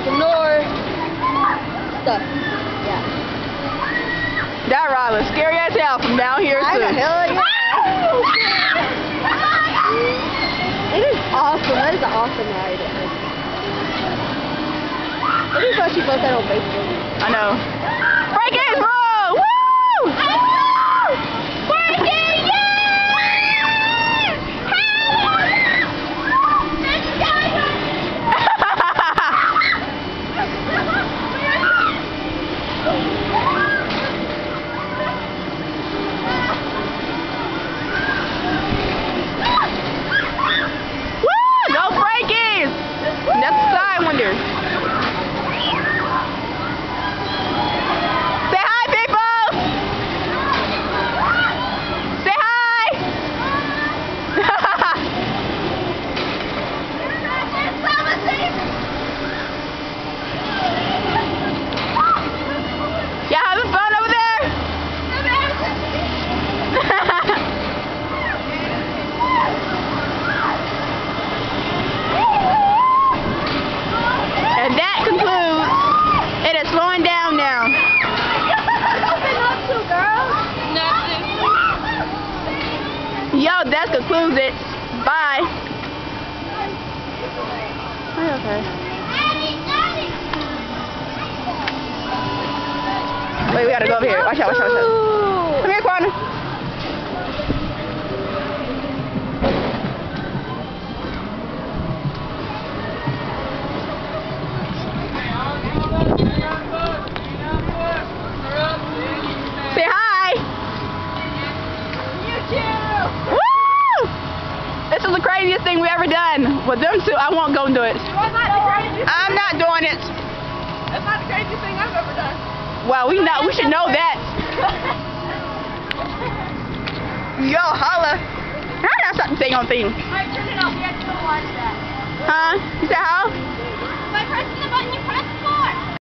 entrepreneur stuff. Yeah. That ride was scary as hell from down here I too. know, hell yeah. It is awesome. That is an awesome ride. What do you thought you both had on Facebook? I know. Break-ins, bro! Woo! Yo, that concludes it. Bye. Okay. Wait, we gotta go over here. Watch out, watch out, watch out. Come here, Quanah. Say hi. Woo! This is the craziest thing we ever done. With them two, I won't go and do it. I'm not doing it. That's not the craziest thing I've ever done. Well, we should know that. Yo, holla. How did I stop the thing on thing? Alright, turn it off. You have to watch that. Huh? You said how? If I press